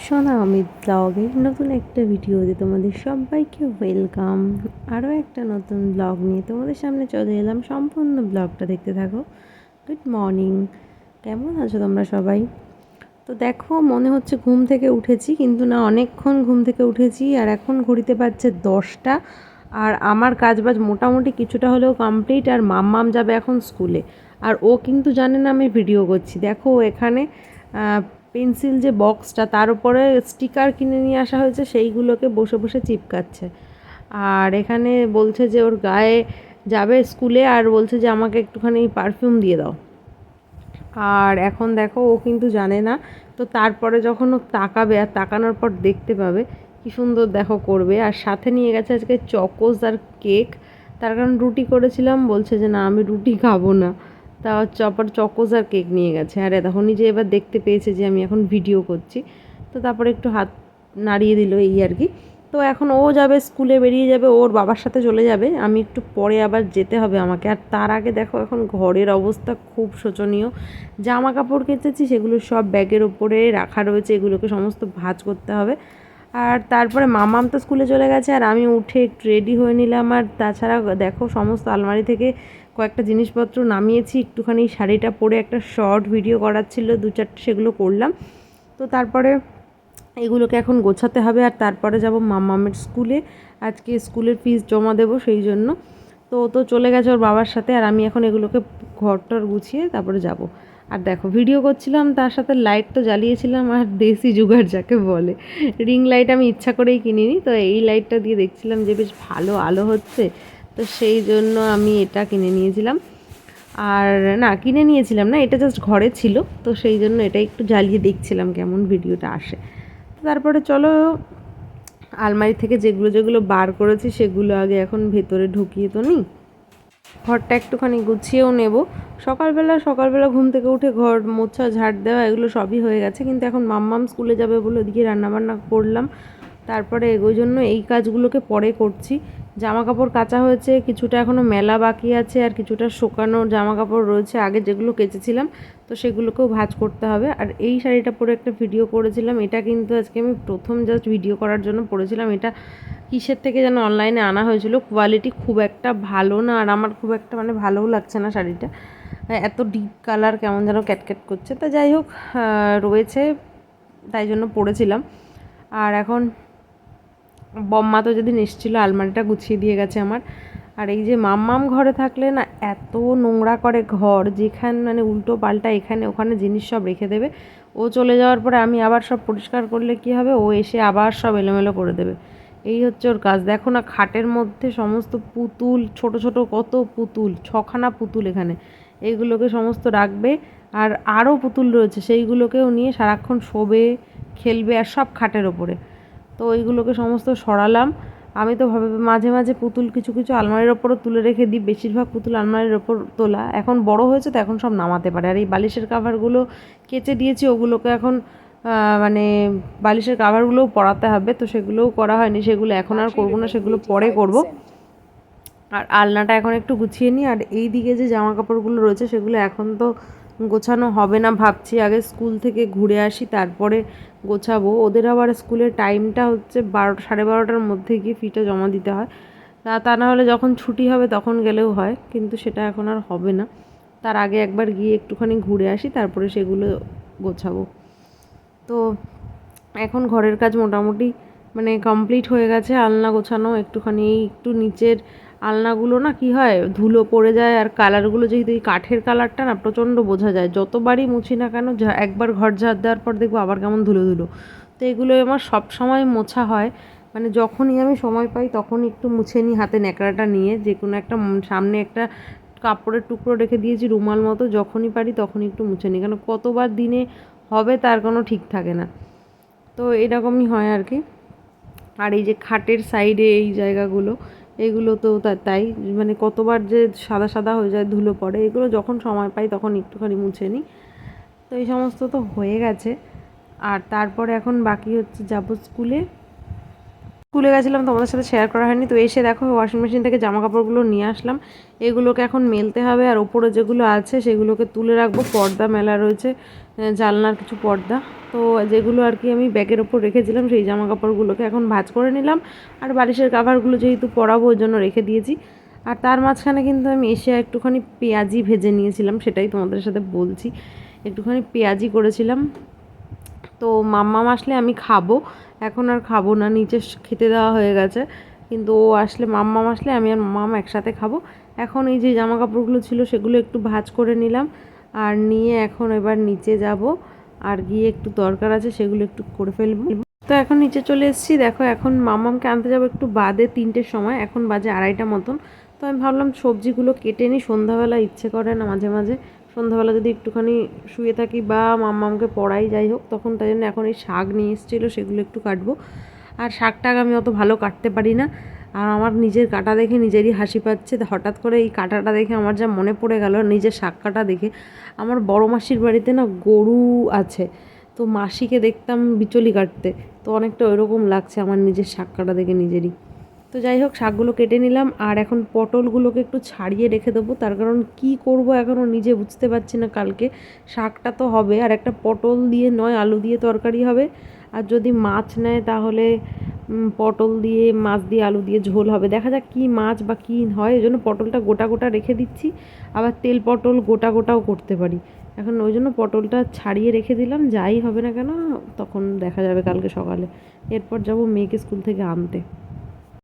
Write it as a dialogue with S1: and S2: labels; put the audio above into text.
S1: সোনা অমিত ব্লগে নতুন একটা ভিডিওতে তোমাদের সবাইকে ওয়েলকাম। আরও একটা নতুন ব্লগ নিয়ে তোমাদের সামনে চলে এলাম। সম্পূর্ণ ব্লগটা দেখতে থাকো। গুড মর্নিং, কেমন আছো তোমরা সবাই? তো দেখো, মনে হচ্ছে ঘুম থেকে উঠেছি, কিন্তু না, অনেকক্ষণ ঘুম থেকে উঠেছি। আর এখন ঘড়িতে বাজছে 10টা। আর আমার কাজবাজ মোটামুটি কিছুটা হলেও কমপ্লিট। আর মাম্মাম যাবে এখন স্কুলে। আর ও কিন্তু জানে না আমি ভিডিও করছি। দেখো এখানে পেন্সিল যে বক্সটা, তার উপরে স্টিকার কিনে নিয়ে আসা হয়েছে, সেইগুলোকে বসে বসে চিপকাচ্ছে। আর এখানে বলছে যে ওর গায়ে যাবে স্কুলে, আর বলছে যে আমাকে একটুখানি পারফিউম দিয়ে দাও। আর এখন দেখো, ও কিন্তু জানে না। তো তারপরে যখন ও তাকাবে, আর তাকানোর পর দেখতে পাবে কি সুন্দর দেখো করবে। আর সাথে নিয়ে গেছে আজকে চকোস আর কেক। তার কারণ রুটি করেছিলাম, বলছে যে না আমি রুটি খাবো না। তা চপার চকোস আর কেক নিয়ে গেছে। আর তখন নিজে এবার দেখতে পেয়েছে যে আমি এখন ভিডিও করছি, তো তারপরে একটু হাত নাড়িয়ে দিল, এই আর কি। তো এখন ও যাবে স্কুলে, বেরিয়ে যাবে, ওর বাবার সাথে চলে যাবে। আমি একটু পরে আবার যেতে হবে আমাকে। আর তার আগে দেখো এখন ঘরের অবস্থা খুব শোচনীয়। জামা কাপড় কেচেছি, সেগুলো সব ব্যাগের ওপরে রাখা রয়েছে, এগুলোকে সমস্ত ভাঁজ করতে হবে। আর তারপরে মামাম তো স্কুলে চলে গেছে, আর আমি উঠে একটু রেডি হয়ে নিলাম। আর তাছাড়া দেখো সমস্ত আলমারি থেকে কয়েকটা জিনিসপত্র নামিয়েছি, একটুখানি শাড়িটা পরে একটা শর্ট ভিডিও করার ছিল, 2-4টে, সেগুলো করলাম। তো তারপরে এগুলোকে এখন গোছাতে হবে। আর তারপরে যাব মামামের স্কুলে। আজকে স্কুলের ফিস জমা দেবো, সেই জন্য। তো ও তো চলে গেছে ওর বাবার সাথে, আর আমি এখন এগুলোকে ঘরটর গুছিয়ে তারপরে যাব। আর দেখো ভিডিও করছিলাম, তার সাথে লাইট তো জ্বালিয়েছিলাম, আর দেশি জুগাড় যাকে বলে, রিং লাইট আমি ইচ্ছা করেই কিনিনি। তো এই লাইটটা দিয়ে দেখছিলাম যে বেশ ভালো আলো হচ্ছে, তো সেই জন্য আমি এটা কিনে নিয়েছিলাম। আর না, কিনে নিয়েছিলাম না, এটা জাস্ট ঘরে ছিল, তো সেই জন্য এটা একটু জ্বালিয়ে দেখছিলাম কেমন ভিডিওটা আসে। তো তারপরে চলো, আলমারি থেকে যেগুলো যেগুলো বার করেছি সেগুলো আগে এখন ভেতরে ঢুকিয়ে তো নিই, ঘরটা একটুখানি গুছিয়েও নেব। সকালবেলা ঘুম থেকে উঠে ঘর মোছা, ঝাড় দেওয়া, এগুলো সবই হয়ে গেছে। কিন্তু এখন মাম্মাম স্কুলে যাবে বলে ওদিকে রান্নাবান্না করলাম। তারপরে ওই জন্য এই কাজগুলোকে পরে করছি। জামা কাপড় কাচা হয়েছে, কিছুটা এখনও মেলা বাকি আছে, আর কিছুটা শুকানো জামা কাপড় রয়েছে আগে যেগুলো কেচেছিলাম, তো সেগুলোকেও ভাঁজ করতে হবে। আর এই শাড়িটা পরে একটা ভিডিও করেছিলাম, এটা কিন্তু আজকে আমি প্রথম জাস্ট ভিডিও করার জন্য পরেছিলাম। এটা কিসের থেকে যেন অনলাইনে আনা হয়েছিল, কোয়ালিটি খুব একটা ভালো না, আর আমার খুব একটা মানে ভালোও লাগছে না শাড়িটা। এত ডিপ কালার, কেমন যেন ক্যাটক্যাট করছে। তা যাই হোক, রয়েছে, তাই জন্য পরেছিলাম। আর এখন বম্মা তো যেদিন এসেছিলো আলমারিটা গুছিয়ে দিয়ে গেছে আমার। আর এই যে মাম্মাম ঘরে থাকলে না এত নোংরা করে ঘর, যেখানে মানে উল্টো পাল্টা এখানে ওখানে জিনিস সব রেখে দেবে। ও চলে যাওয়ার পরে আমি আবার সব পরিষ্কার করলে কি হবে, ও এসে আবার সব এলোমেলো করে দেবে। এই হচ্ছে ওর কাজ। দেখো না, খাটের মধ্যে সমস্ত পুতুল, ছোট ছোট কত পুতুল, 6খানা পুতুল এখানে, এইগুলোকে সমস্ত রাখবে। আর আরও পুতুল রয়েছে, সেইগুলোকেও নিয়ে সারাক্ষণ শোবে, খেলবে, আর সব খাটের ওপরে। তো ওইগুলোকে সমস্ত সরালাম। আমি তো ভাবে মাঝে মাঝে পুতুল কিছু কিছু আলমারির ওপরও তুলে রেখে দিই, বেশিরভাগ পুতুল আলমারির ওপর তোলা। এখন বড় হয়েছে তো এখন সব নামাতে পারে। আর এই বালিশের কাভারগুলো কেচে দিয়েছি, ওগুলোকে এখন মানে বালিশের কাভারগুলোও পরাতে হবে, তো সেগুলোও করা হয়নি, সেগুলো এখন আর করবো না, সেগুলো পরে করব। আর আলনাটা এখন একটু গুছিয়ে নিই। আর এই দিকে যে জামা কাপড়গুলো রয়েছে সেগুলো এখন তো গোছানো হবে না, ভাবছি আগে স্কুল থেকে ঘুরে আসি তারপরে গোছাবো। ওদের আবার স্কুলের টাইমটা হচ্ছে 12:30টার মধ্যে গিয়ে ফিটা জমা দিতে হয়। তা না হলে যখন ছুটি হবে তখন গেলেও হয়, কিন্তু সেটা এখন আর হবে না। তার আগে একবার গিয়ে একটুখানি ঘুরে আসি, তারপরে সেগুলো গোছাবো। তো এখন ঘরের কাজ মোটামুটি মানে কমপ্লিট হয়ে গেছে। আলনা গোছানো একটুখানি, একটু নিচের আলনাগুলো না কি হয়, ধুলো পড়ে যায়। আর কালারগুলো যেহেতু এই কাঠের কালারটা না প্রচণ্ড বোঝা যায়, যতবারই মুছি না কেন, একবার ঘর ঝাড় দেওয়ার পর দেখবো আবার কেমন ধুলো ধুলো। তো এগুলো আমার সব সময় মোছা হয়, মানে যখনই আমি সময় পাই তখনই একটু মুছে নিই হাতে ন্যাকড়াটা নিয়ে। যে কোনো একটা সামনে একটা কাপড়ের টুকরো রেখে দিয়েছি রুমাল মতো, যখনই পারি তখনই একটু মুছে নিই, কেন কতবার দিনে হবে তার কোনো ঠিক থাকে না। তো এরকমই হয় আর কি। আর এই যে খাটের সাইডে এই জায়গাগুলো, এগুলো তো তাই, মানে কতবার যে সাদা সাদা হয়ে যায়, ধুলো পড়ে, এগুলো যখন সময় পাই তখন একটুখানি মুছে নিই। তো এই সমস্ত তো হয়ে গেছে। আর তারপরে এখন বাকি হচ্ছে যাব স্কুলে। স্কুলে গেছিলাম তোমাদের সাথে শেয়ার করা হয়নি। তো এসে দেখো ওয়াশিং মেশিন থেকে জামা কাপড়গুলো নিয়ে আসলাম, এগুলোকে এখন মেলতে হবে। আর ওপরে যেগুলো আছে সেগুলোকে তুলে রাখবো, পর্দা মেলা রয়েছে, জানলার কিছু পর্দা। তো যেগুলো আর কি আমি ব্যাগের ওপর রেখেছিলাম সেই জামা কাপড়গুলোকে এখন ভাঁজ করে নিলাম। আর বালিশের কাভারগুলো যেহেতু পরাবো ওই জন্য রেখে দিয়েছি। আর তার মাঝখানে কিন্তু আমি এসে একটুখানি পেঁয়াজি ভেজে নিয়েছিলাম, সেটাই তোমাদের সাথে বলছি। একটুখানি পেঁয়াজি করেছিলাম। তো মাম্মাম আসলে আমি খাবো, এখন আর খাবো না, নিচে খেতে দেওয়া হয়ে গেছে। কিন্তু ও আসলে, মাম্মাম আসলে আমি আর মাম্মাম একসাথে খাবো। এখন এই যে জামা কাপড়গুলো ছিল সেগুলো একটু ভাঁজ করে নিলাম, আর নিয়ে এখন এবার নিচে যাব, আর গিয়ে একটু দরকার আছে সেগুলো একটু করে ফেলবো। তো এখন নিচে চলে এসেছি। দেখো এখন মাম্মামকে আনতে যাবো একটু বাদে, 3টের সময়, এখন বাজে 2:30 মতন। তো আমি ভাবলাম সবজিগুলো কেটে নিই, সন্ধ্যাবেলা ইচ্ছে করে না মাঝে মাঝে, সন্ধ্যাবেলা যদি একটুখানি শুয়ে থাকি বা মাম্মামকে পড়াই, যাই হোক, তখন তাই জন্য এখন এই শাক নিয়ে এসেছিলো সেগুলো একটু কাটবো। আর শাকটাক আমি অত ভালো কাটতে পারি না, আর আমার নিজের কাটা দেখে নিজেরই হাসি পাচ্ছে। হঠাৎ করে এই কাটাটা দেখে আমার যা মনে পড়ে গেল, নিজের শাক কাটা দেখে। আমার বড় মাসির বাড়িতে না গরু আছে, তো মাসিকে দেখতাম বিচলি কাটতে, তো অনেকটা ওইরকম লাগছে আমার নিজের শাক কাটা দেখে নিজেরই। তো যাই হোক, শাকগুলো কেটে নিলাম, আর এখন পটলগুলোকে একটু ছাড়িয়ে রেখে দেবো। তার কারণ কি করব এখনও নিজে বুঝতে পারছি না। কালকে শাকটা তো হবে, আর একটা পটল দিয়ে নয় আলু দিয়ে তরকারি হবে, আর যদি মাছ নেয় তাহলে পটল দিয়ে মাছ দিয়ে আলু দিয়ে ঝোল হবে। দেখা যাক কী মাছ বা কী হয়, ওই জন্য পটলটা গোটা গোটা রেখে দিচ্ছি। আবার তেল পটল গোটা গোটাও করতে পারি, এখন ওই জন্য পটলটা ছাড়িয়ে রেখে দিলাম। যাই হবে না কেন তখন দেখা যাবে কালকে সকালে। এরপর যাব মেয়েকে স্কুল থেকে আনতে।